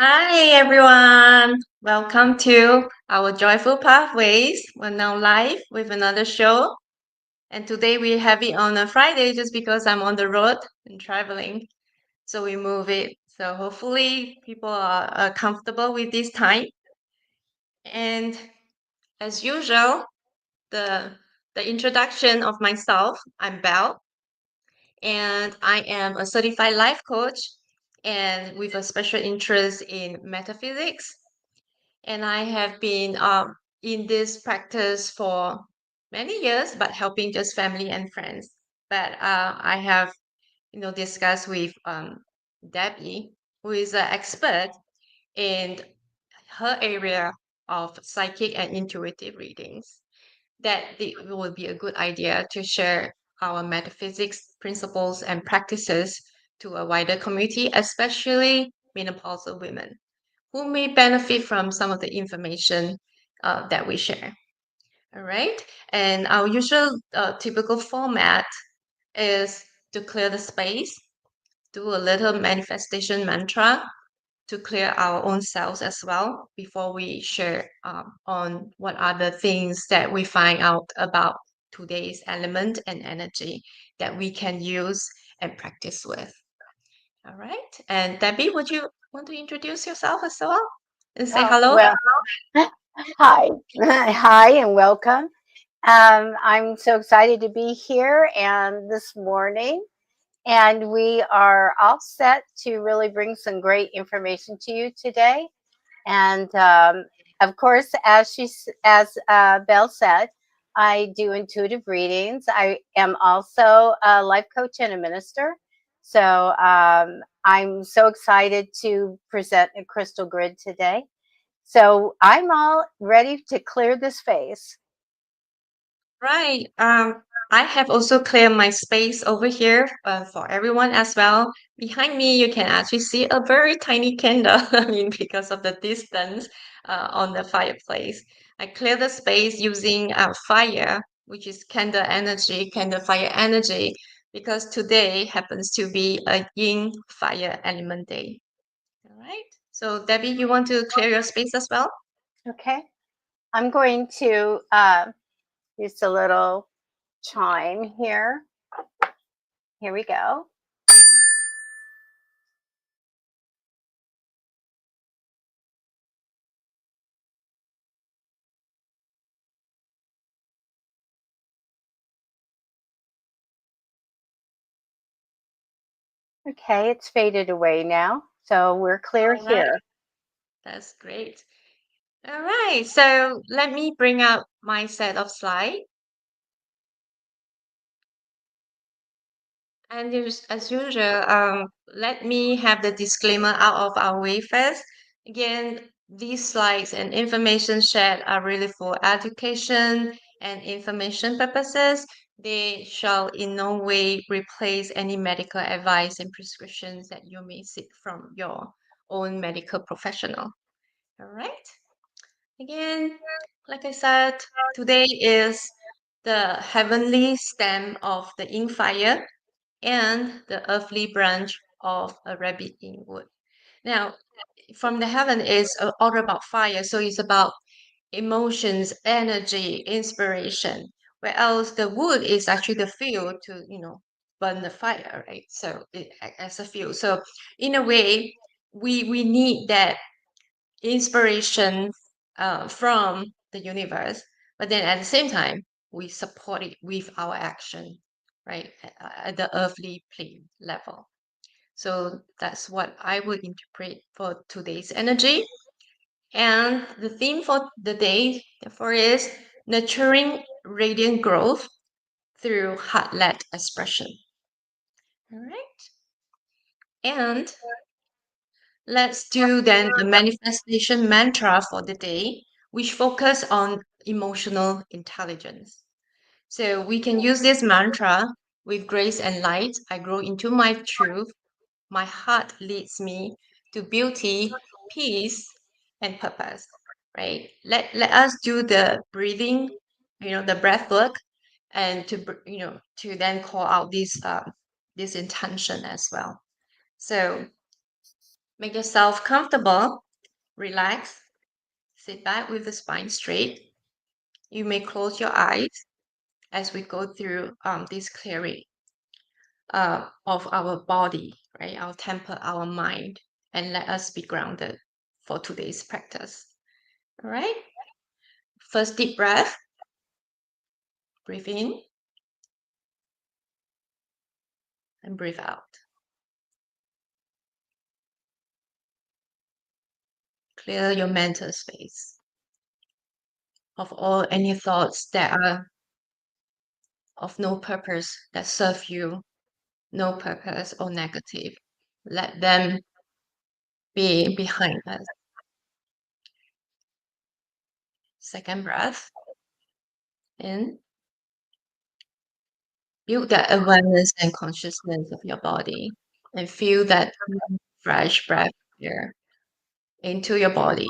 Hi everyone, welcome to our Joyful Pathways. We're now live with another show, and today we have it on a Friday just because I'm on the road and traveling. So we move it. So hopefully people are comfortable with this time. And as usual, the the introduction of myself. I'm Belle, and I am a certified life coach, and with a special interest in metaphysics. And I have been in this practice for many years, but helping just family and friends. But I have, discussed with Debbie, who is an expert in her area of psychic and intuitive readings, that it would be a good idea to share our metaphysics principles and practices to a wider community, especially menopausal women who may benefit from some of the information that we share. All right. And our usual typical format is to clear the space, do a little manifestation mantra to clear our own selves as well before we share on what are the things that we find out about today's element and energy that we can use and practice with. All right. And Debbie, would you want to introduce yourself as well and say Oh, hello? well, hi. Hi, and welcome. I'm so excited to be here and this morning, and we are all set to really bring some great information to you today. And of course, as Belle said, I do intuitive readings. I am also a life coach and a minister. So I'm so excited to present a crystal grid today. So I'm all ready to clear this space. Right. I have also cleared my space over here for everyone as well. Behind me, you can actually see a very tiny candle. I mean, because of the distance on the fireplace. I clear the space using fire, which is candle fire energy, because today happens to be a Yin Fire element day. All right. So, Debbie, you want to clear your space as well? Okay. I'm going to use a little chime here. Here we go. Okay, it's faded away now. So we're clear All right. here. That's great. All right, so let me bring up my set of slides. And as usual, let me have the disclaimer out of our way first. Again, these slides and information shared are really for education and information purposes. They shall in no way replace any medical advice and prescriptions that you may seek from your own medical professional. All right. Again, like I said, today is the heavenly stem of the ink fire and the earthly branch of a rabbit in wood. Now, from the heaven is all about fire, so it's about emotions, energy, inspiration. Whereas the wood is actually the fuel to, burn the fire, right? So as a fuel. So in a way, we need that inspiration from the universe, but then at the same time, we support it with our action, right, at the earthly plane level. So that's what I would interpret for today's energy. And the theme for the day, therefore, is nurturing radiant growth through heart led expression. All right. And let's do then a manifestation mantra for the day, which focus on emotional intelligence. So we can use this mantra with grace and light. I grow into my truth. My heart leads me to beauty, peace, and purpose. Right? Let us do the breathing, the breath work, and to then call out this intention as well. So Make yourself comfortable, relax, sit back with the spine straight. You may close your eyes as we go through this clearing of our body, right? Our temper, our mind, and let us be grounded for today's practice. All right. First deep breath. Breathe in and breathe out. Clear your mental space of all any thoughts that are of no purpose, that serve you no purpose or negative. Let them be behind us. Second breath in. Build that awareness and consciousness of your body and feel that fresh breath here into your body,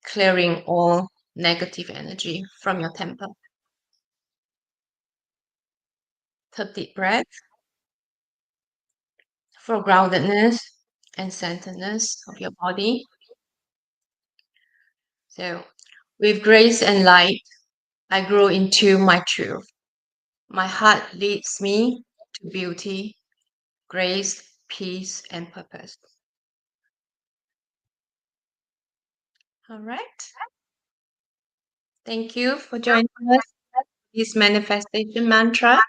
clearing all negative energy from your temple. Third deep breath for groundedness and centeredness of your body. So, with grace and light, I grow into my truth. My heart leads me to beauty, grace, peace, and purpose. All right. Thank you for joining us. This manifestation mantra.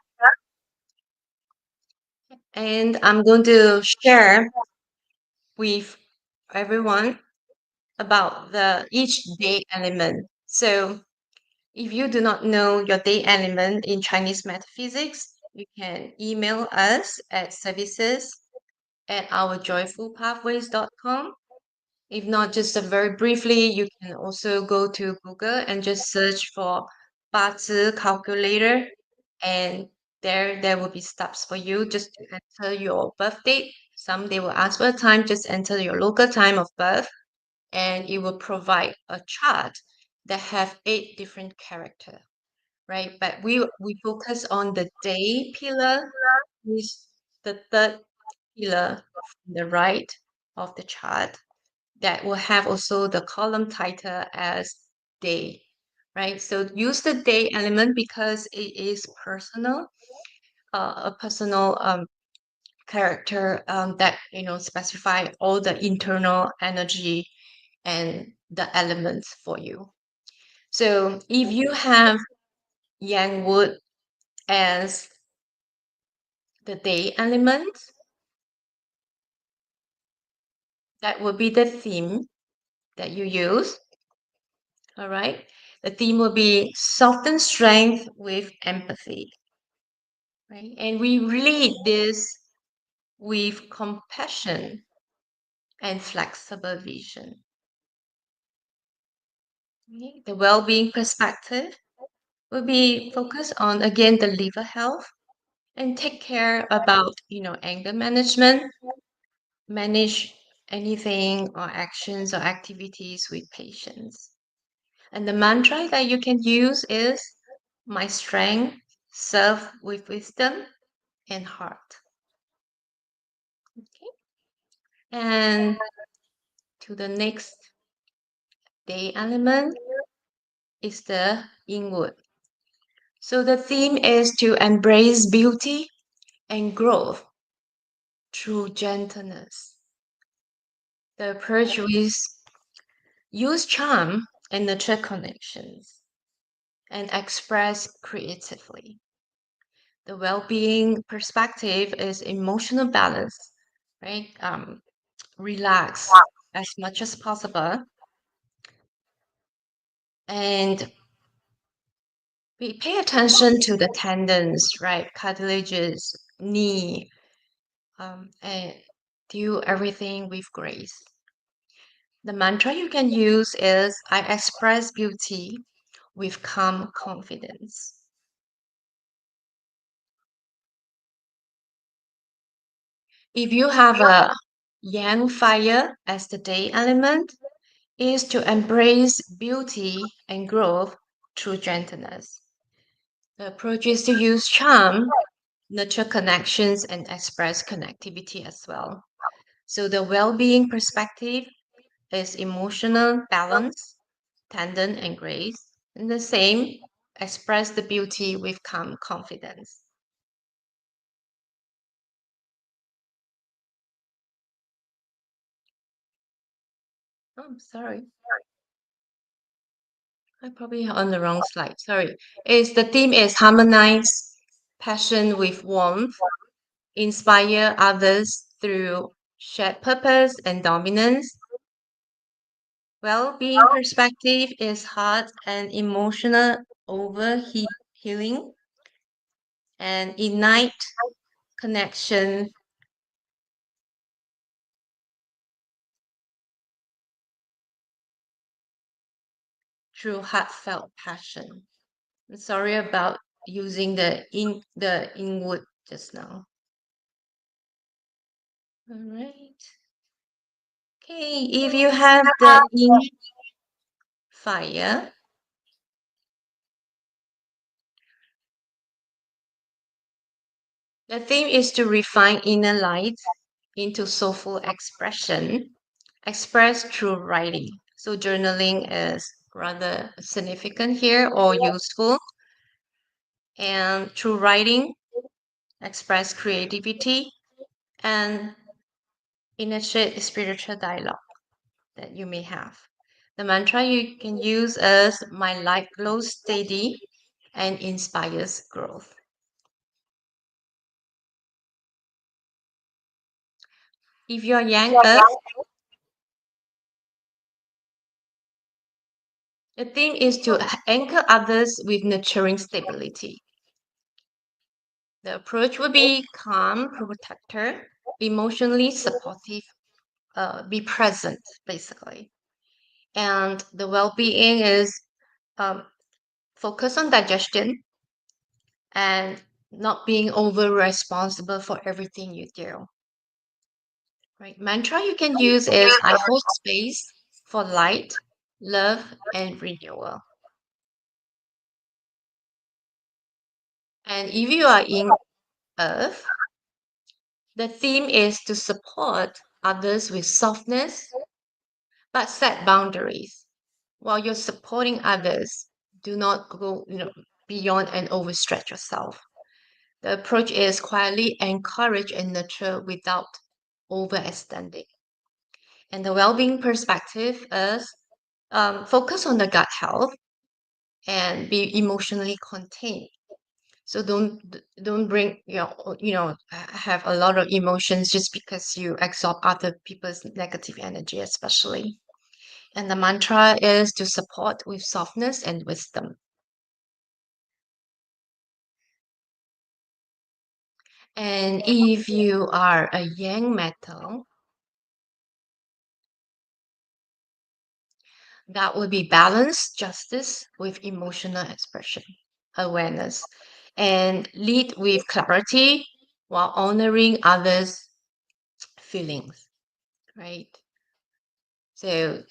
And I'm going to share with everyone about the each day element. So if you do not know your day element in Chinese metaphysics, you can email us at services@ourjoyfulpathways.com. If not, just very briefly, you can also go to Google and just search for 八字 calculator, and there will be steps for you just to enter your birth date. Some they will ask for a time, just enter your local time of birth, and it will provide a chart that have 8 different character, right? But we focus on the day pillar, which is the third pillar from the right of the chart, that will have also the column title as day, right? So use the day element because it is personal, a personal character that specify all the internal energy and the elements for you. So if you have yang wood as the day element, that will be the theme that you use. All right. The theme will be soften strength with empathy. Right. And we relate this with compassion and flexible vision. Okay. The well-being perspective will be focused on again the liver health and take care about anger management, manage anything or actions or activities with patience. And the mantra that you can use is my strength, serve with wisdom and heart. Okay. And to the next day element is the inward. So the theme is to embrace beauty and growth through gentleness. The approach is use charm and nurture connections and express creatively. The well-being perspective is emotional balance, right? Relax as much as possible and we pay attention to the tendons, right? Cartilages, knee, and do everything with grace. The mantra you can use is I express beauty with calm confidence. If you have a Yang Fire as the day element, is to embrace beauty and growth through gentleness. The approach is to use charm, nurture connections and express connectivity as well. So the well-being perspective is emotional balance, tendon and grace. And the same, express the beauty with calm confidence. Oh, I'm sorry. I probably on the wrong slide. Sorry. Is the theme is harmonize passion with warmth, inspire others through shared purpose and dominance. Well-being perspective is heart and emotional over healing and ignite connection through heartfelt passion. I'm sorry about using the inwood just now. All right. Okay, if you have the yin fire, the theme is to refine inner light into soulful expression, expressed through writing. So journaling is rather significant here or useful. And through writing, express creativity and initiate spiritual dialogue that you may have. The mantra you can use is my light glows steady and inspires growth. If you're Yang Earth, the theme is to anchor others with nurturing stability. The approach will be calm, protector, emotionally supportive, be present, basically. And the well being is um, focus on digestion and not being over responsible for everything you do. Right. Mantra you can use is I hold space for light, love, and renewal. And if you are in Earth, the theme is to support others with softness, but set boundaries. While you're supporting others, do not go beyond and overstretch yourself. The approach is quietly encourage and nurture without overextending. And the well-being perspective is focus on the gut health and be emotionally contained. So don't bring have a lot of emotions just because you absorb other people's negative energy, especially. And the mantra is to support with softness and wisdom. And if you are a yang metal, that would be balance, justice with emotional expression, awareness, and lead with clarity while honoring others' feelings, right? So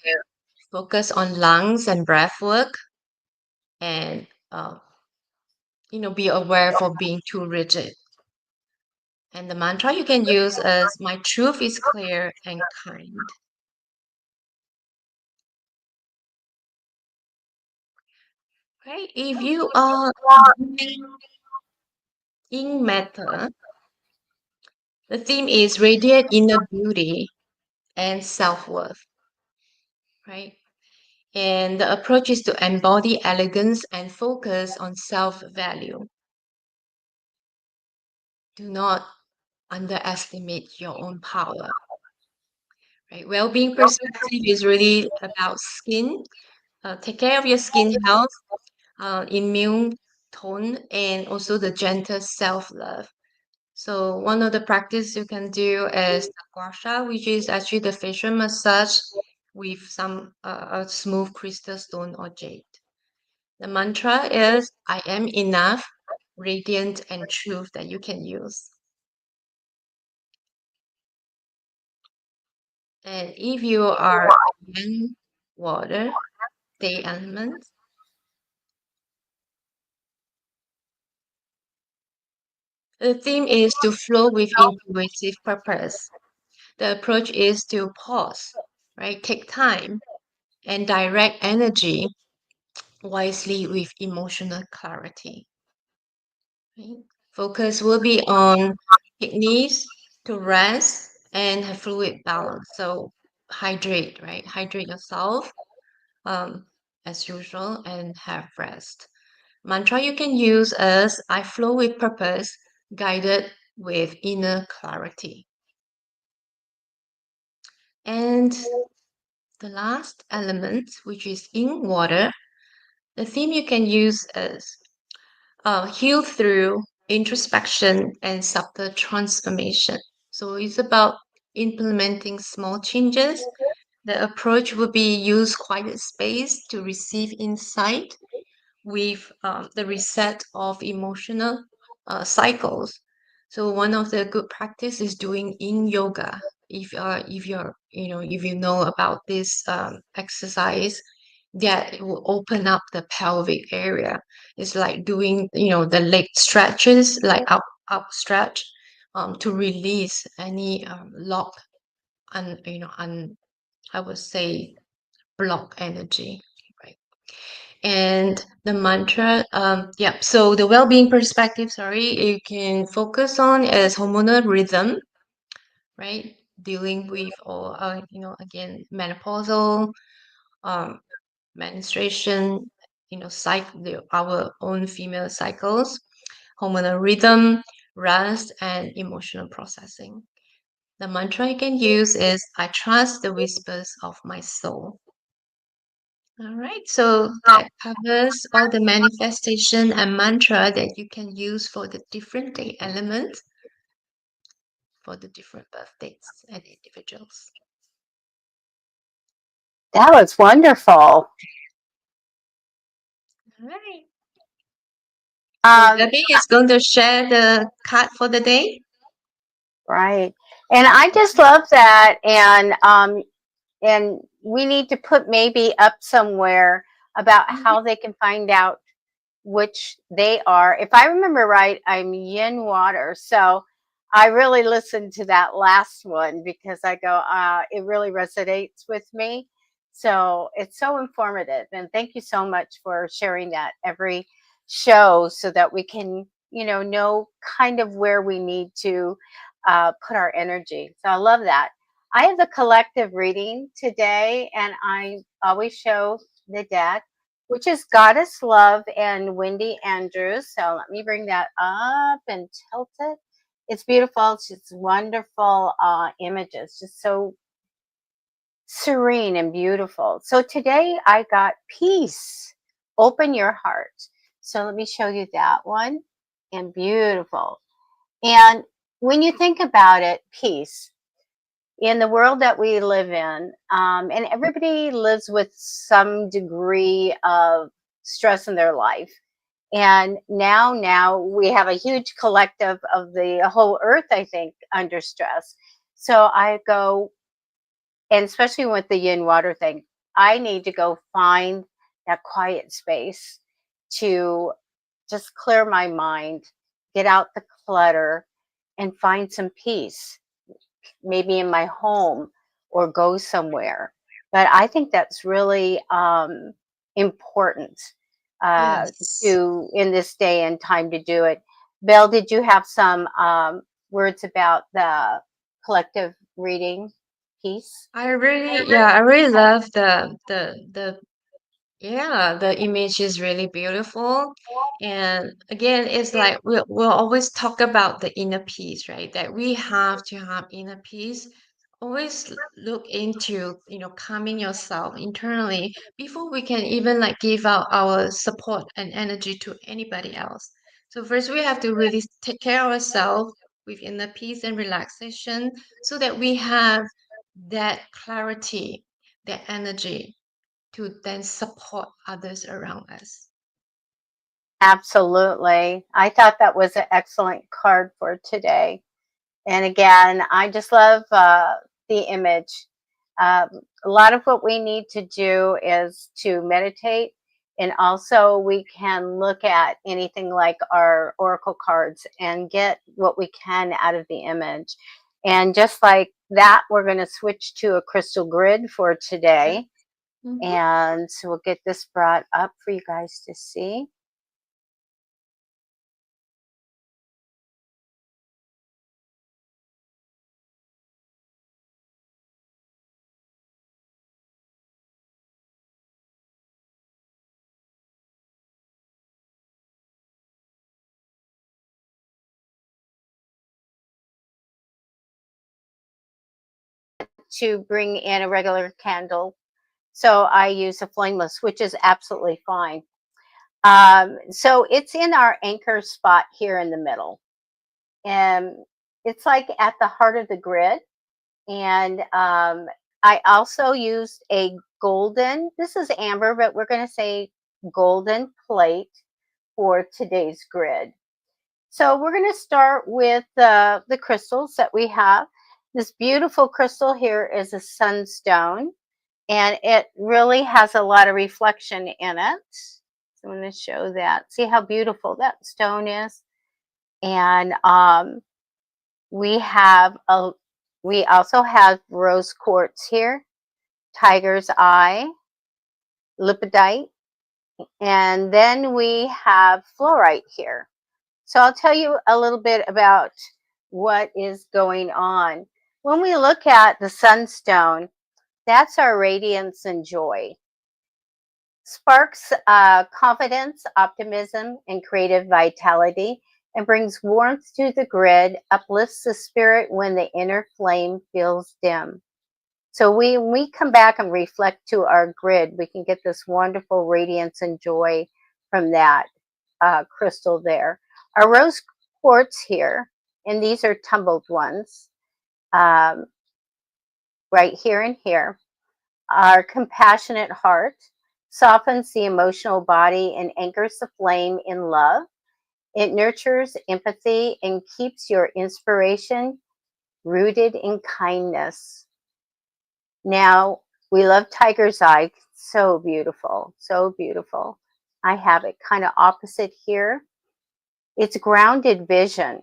focus on lungs and breath work and, be aware for being too rigid. And the mantra you can use is my truth is clear and kind. Right? If you are in matter, the theme is radiant inner beauty and self-worth, right? And the approach is to embody elegance and focus on self-value. Do not underestimate your own power, right? Well-being perspective is really about skin. Take care of your skin health, immune tone, and also the gentle self-love. So one of the practice you can do is the gua sha, which is actually the facial massage with some a smooth crystal stone or jade. The mantra is I am enough, radiant and truth that you can use. And if you are in water, the element, The theme is to flow with intuitive purpose. The approach is to pause, right? Take time and direct energy wisely with emotional clarity. Right? Focus will be on techniques to rest and have fluid balance. So hydrate, right? Hydrate yourself um, as usual and have rest. Mantra you can use as I flow with purpose, guided with inner clarity. And the last element, which is in water, the theme you can use is heal through introspection and subtle transformation. So it's about implementing small changes. The approach will be use quiet space to receive insight with the reset of emotional cycles. So one of the good practice is doing in yoga. If you're if you know about this exercise, that it will open up the pelvic area. It's like doing the leg stretches, like up stretch, to release any lock and I would say block energy. Right. And the mantra, yeah, so the well-being perspective, sorry, you can focus on is hormonal rhythm, right? Dealing with, or, again, menopausal, um, menstruation, our own female cycles, hormonal rhythm, rest, and emotional processing. The mantra you can use is I trust the whispers of my soul. All right, so that covers all the manifestation and mantra that you can use for the different day elements for the different birth dates and individuals. That was wonderful. All right. So Um, Debbie is going to share the card for the day. right. And I just love that. And we need to put maybe up somewhere about Mhm. how they can find out which they are. If I remember right, I'm yin water. So I really listened to that last one because I go, it really resonates with me. So it's so informative. And thank you so much for sharing that every show so that we can, know kind of where we need to put our energy. So I love that. I have the collective reading today, and I always show the deck, which is Goddess Love and Wendy Andrews. So let me bring that up and tilt it. It's beautiful. It's just wonderful images, just so serene and beautiful. So today I got peace. Open your heart. So let me show you that one. And beautiful. And when you think about it, peace in the world that we live in, and everybody lives with some degree of stress in their life. And now we have a huge collective of the whole earth, I think, under stress. So I go, and especially with the yin water thing, I need to go find that quiet space to just clear my mind, get out the clutter, and find some peace, maybe in my home or go somewhere. But I think that's really important Yes. to in this day and time to do it. Belle, did you have some words about the collective reading piece? I really love the yeah, the image is really beautiful. And again, it's like we'll always talk about the inner peace, right? That we have to have inner peace. Always look into, calming yourself internally before we can even like give out our support and energy to anybody else. So first we have to really take care of ourselves with inner peace and relaxation so that we have that clarity, that energy to then support others around us. Absolutely. I thought that was an excellent card for today. And again, I just love the image. Um, a lot of what we need to do is to meditate And also, we can look at anything like our oracle cards and get what we can out of the image. And just like that, we're going to switch to a crystal grid for Okay. today. Mm-hmm. And so we'll get this brought up for you guys to see. To bring in a regular candle. So I use a flameless, which is absolutely fine. So it's in our anchor spot here in the middle. And it's like at the heart of the grid. And I also used a golden, this is amber, but we're going to say golden plate for today's grid. So we're going to start with the crystals that we have. This beautiful crystal here is a sunstone, and it really has a lot of reflection in it. So I'm going to show that. See how beautiful that stone is. And we have a we also have rose quartz here, tiger's eye, lipidite, and then we have fluorite here. So I'll tell you a little bit about what is going on. When we look at the sunstone, that's our radiance and joy. Sparks confidence, optimism, and creative vitality, and brings warmth to the grid, uplifts the spirit when the inner flame feels dim. So when we come back and reflect to our grid, we can get this wonderful radiance and joy from that crystal there. Our rose quartz here, and these are tumbled ones, um, right here and here. Our compassionate heart softens the emotional body and anchors the flame in love. It nurtures empathy and keeps your inspiration rooted in kindness. Now, we love tiger's eye. So beautiful, so beautiful. I have it kind of opposite here. It's grounded vision,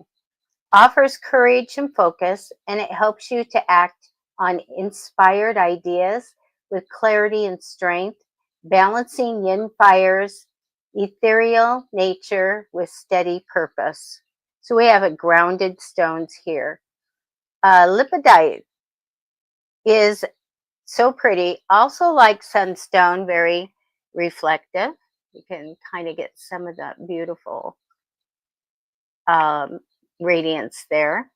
offers courage and focus, and it helps you to act on inspired ideas with clarity and strength, balancing Yin Fire's ethereal nature with steady purpose. So we have a grounded stones here. Lipidite is so pretty, also like sunstone, very reflective. You can kind of get some of that beautiful um, radiance there.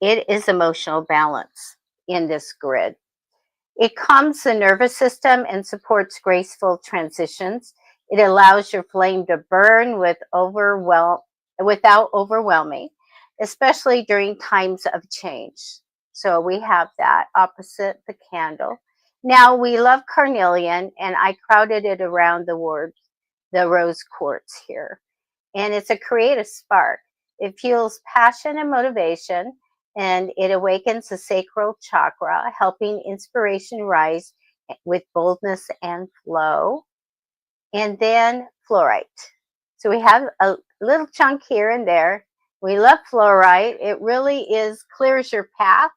It is emotional balance in this grid. It calms the nervous system and supports graceful transitions. It allows your flame to burn without overwhelming, especially during times of change. So we have that opposite the candle. Now we love carnelian, and I crowded it around the rose quartz here. And it's a creative spark. It fuels passion and motivation, and it awakens the sacral chakra, helping inspiration rise with boldness and flow. And then fluorite. So we have a little chunk here and there. We love fluorite. It really is clears your path.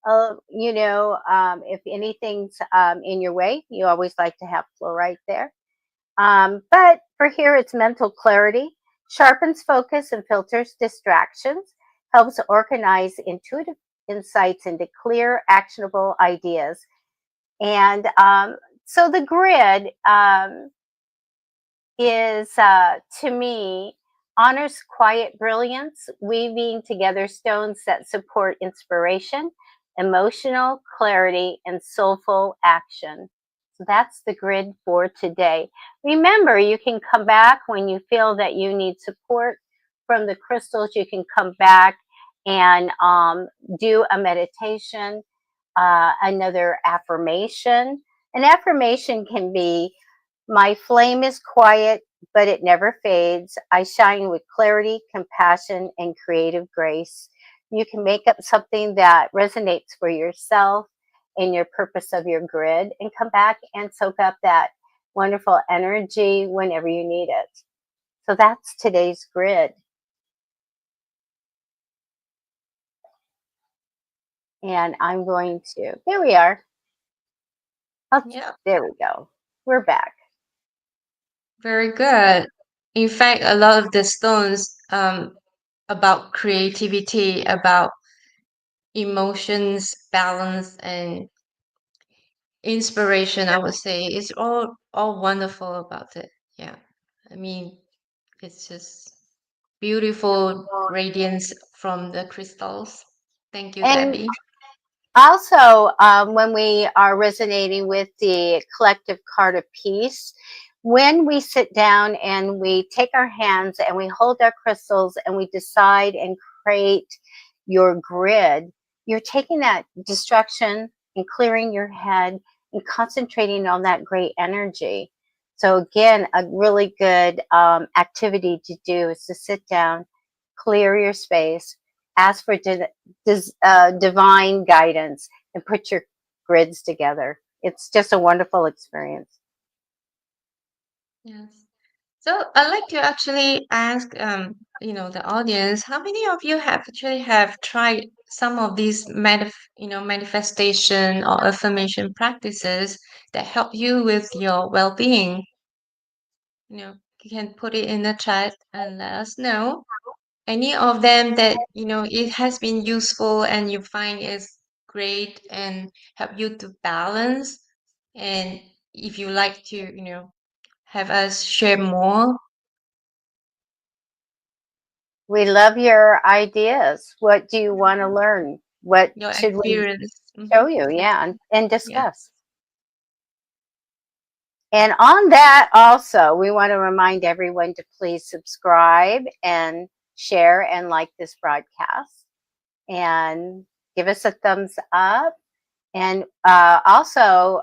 If anything's in your way, you always like to have fluorite there. But for here, it's mental clarity, sharpens focus and filters distractions, helps organize intuitive insights into clear, actionable ideas. And so the grid is, to me, honors quiet brilliance, weaving together stones that support inspiration, emotional clarity, and soulful action. So that's the grid for today. Remember, you can come back when you feel that you need support from the crystals. You can come back and do a meditation, another affirmation. An affirmation can be, my flame is quiet, but it never fades. I shine with clarity, compassion, and creative grace. You can make up something that resonates for yourself and your purpose of your grid, and come back and soak up that wonderful energy whenever you need it. So that's today's grid. And I'm going to, there we are. Oh, Yeah, there we go. We're back. very good. In fact, a lot of the stones about creativity, about emotions, balance, and inspiration, I would say, is all wonderful about it. Yeah, I mean, it's just beautiful radiance from the crystals. Thank you, And Debbie. also, when we are resonating with the collective card of peace, when we sit down and we take our hands and we hold our crystals and we decide and create your grid, you're taking that distraction and clearing your head and concentrating on that great energy. So, again, a really good activity to do is to sit down, clear your space, ask for divine guidance, and put your grids together. It's just a wonderful experience. Yes. So I'd like to actually ask, the audience, how many of you have actually have tried some of these manifestation or affirmation practices that help you with your well-being? You can put it in the chat and let us know. Any of them that, it has been useful and you find is great and help you to balance. And if you like to, have us share more We love your ideas. What do you want to learn? What your should we experience. show you? Yes. Yeah, and Yeah. discuss. And on that, also, we want to remind everyone to please subscribe and share and like this broadcast and give us a thumbs up. And also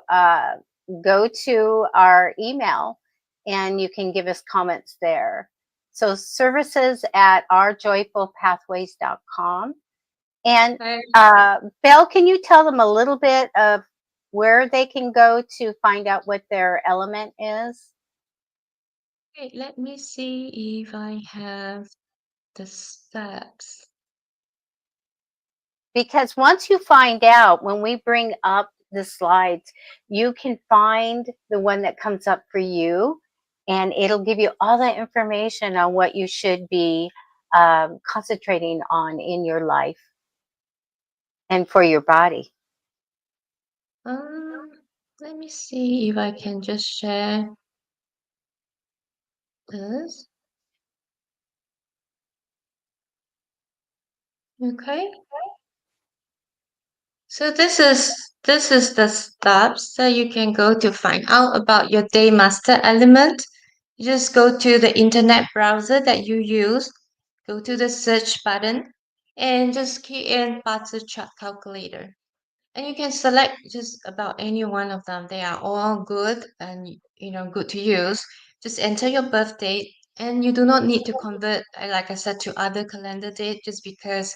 go to our email and you can give us comments there. So services at ourjoyfulpathways.com. And Okay. Belle, can you tell them a little bit of where they can go to find out what their element is? Okay, let me see if I have the steps. Because once you find out, when we bring up the slides, you can find the one that comes up for you, and it'll give you all the information on what you should be concentrating on in your life and for your body. Um, Let me see if I can just share this. Okay. So this is the steps that you can go to find out about your day master element. You just go to the internet browser that you use, go to the search button, and just key in Bazi chart calculator. And you can select just about any one of them. They are all good and good to use. Just enter your birth date, and you do not need to convert, like I said, to other calendar date. Just because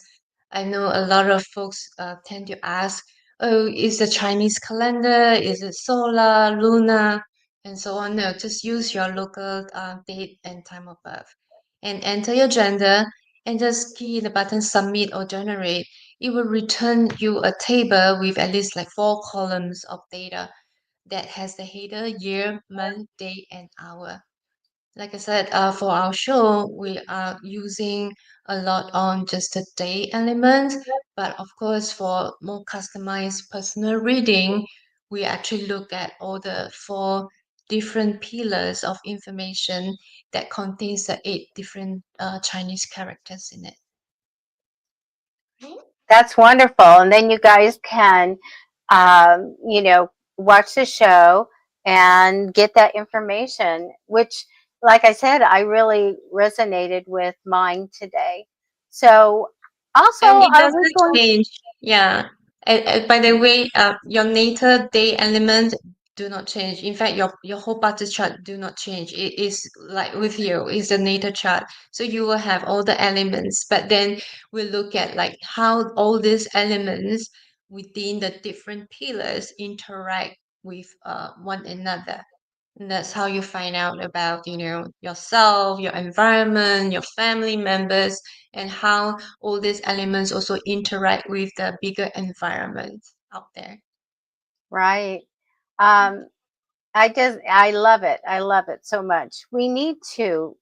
I know a lot of folks tend to ask, "Oh, is the Chinese calendar? Is it solar, lunar, and so on?" No, just use your local date and time of birth, and enter your gender, and just key the button submit or generate. It will return you a table with at least like 4 columns of data that has the header, year, month, day, and hour. Like I said, for our show, we are using a lot on just the day element, but of course, for more customized personal reading, we actually look at all the 4 different pillars of information that contains the 8 different Chinese characters in it. Right? That's wonderful. And then you guys can, watch the show and get that information, which, like I said, I really resonated with mine today. So, also, And it are we doesn't going? change. Yeah. And by the way, your natal day element do not change. In fact, your whole party chart do not change. It is like with you, is the natal chart. So you will have all the elements, but then we look at like how all these elements within the different pillars interact with one another. And that's how you find out about, yourself, your environment, your family members, and how all these elements also interact with the bigger environment out there. Right. Um, I love it. I love it so much. We need to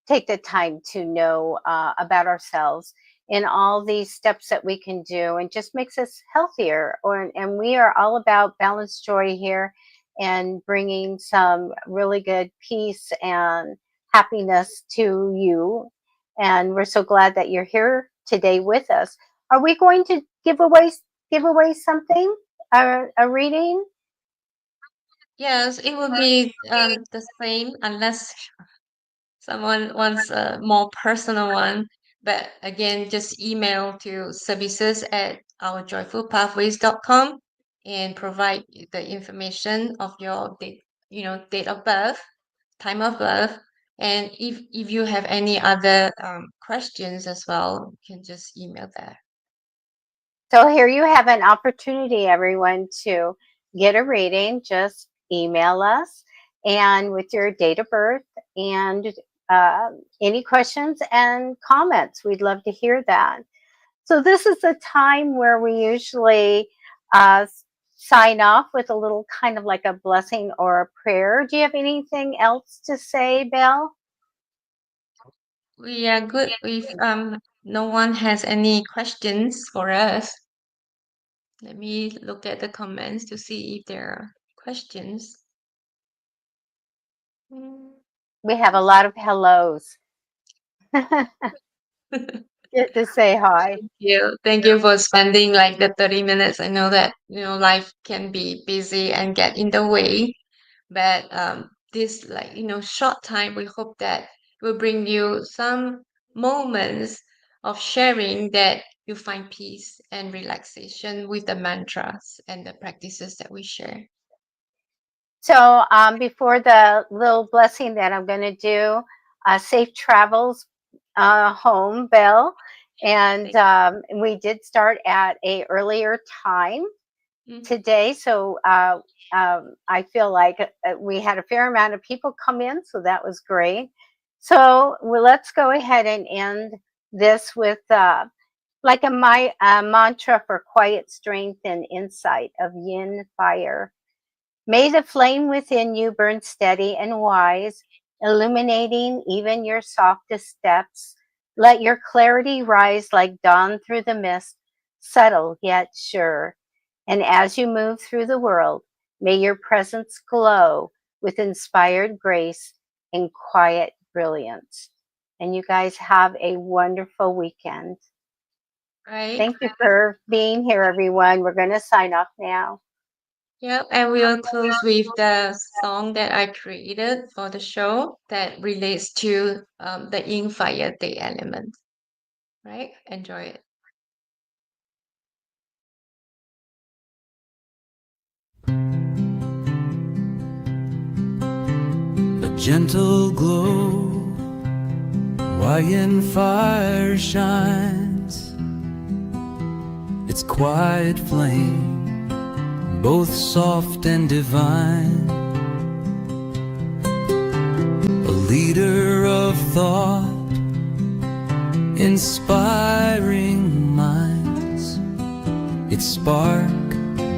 take the time to know about ourselves and all these steps that we can do, and just makes us healthier. And we are all about balanced joy here, and bringing some really good peace and happiness to you. And we're so glad that you're here today with us. Are we going to give away something? A reading? Yes, it would be the same unless someone wants a more personal one. But again, just email to services at ourjoyfulpathways.com and provide the information of your date of birth, time of birth. And if you have any other questions as well, you can just email there. So here you have an opportunity, everyone, to get a reading. Just email us and with your date of birth and any questions and comments. We'd love to hear that. So this is a time where we usually uh, sign off with a little kind of like a blessing or a prayer. Do you have anything else to say, Belle? We are good if no one has any questions for us. Let me look at the comments to see if there are questions. Mm. We have a lot of hellos. Get to say hi. Thank you. Thank you for spending like the 30 minutes. I know that, life can be busy and get in the way, but this like, short time, we hope that will bring you some moments of sharing that you find peace and relaxation with the mantras and the practices that we share. So before the little blessing that I'm going to do, safe travels home, Bill. And Thank we did start at a earlier time you. today, so I feel like we had a fair amount of people come in, so that was great. So let's go ahead and end this with like a mantra for quiet strength and insight of Yin Fire. May the flame within you burn steady and wise, illuminating even your softest steps. Let your clarity rise like dawn through the mist, subtle yet sure. And as you move through the world, may your presence glow with inspired grace and quiet brilliance. And you guys have a wonderful weekend. Right. Thank you for being here, everyone. We're going to sign off now. Yep, and we'll close with the song that I created for the show that relates to the Yin Fire Day element. Right? Enjoy it. A gentle glow, why in fire shines its quiet flame, both soft and divine. A leader of thought, inspiring minds. Its spark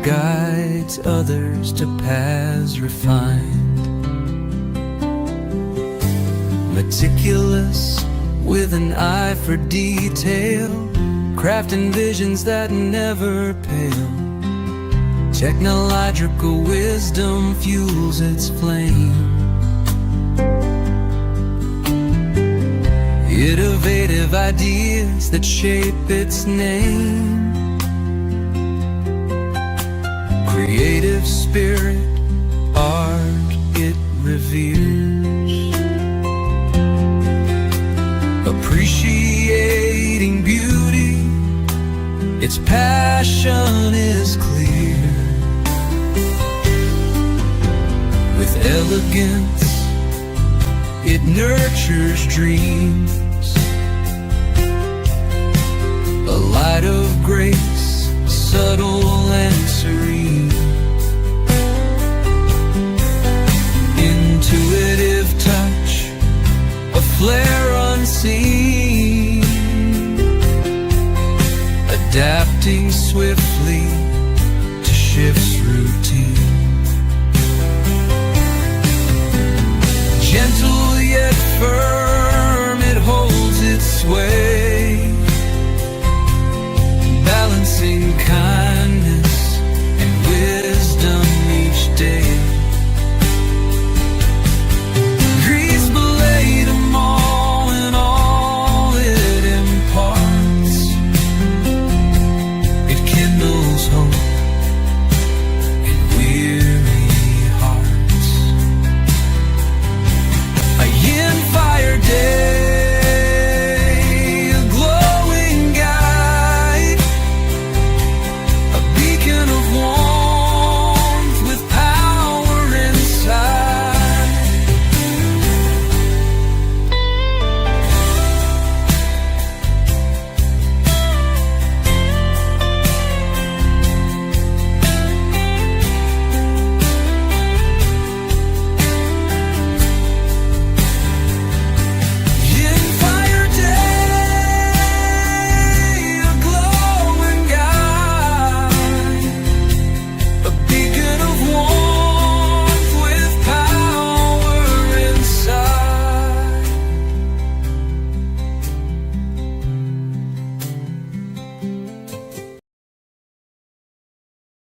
guides others to paths refined. Meticulous with an eye for detail, crafting visions that never pale. Technological wisdom fuels its flame. Innovative ideas that shape its name. Creative spirit, art it reveres. Appreciating beauty, its passion is clear. With elegance, it nurtures dreams. A light of grace, subtle and serene.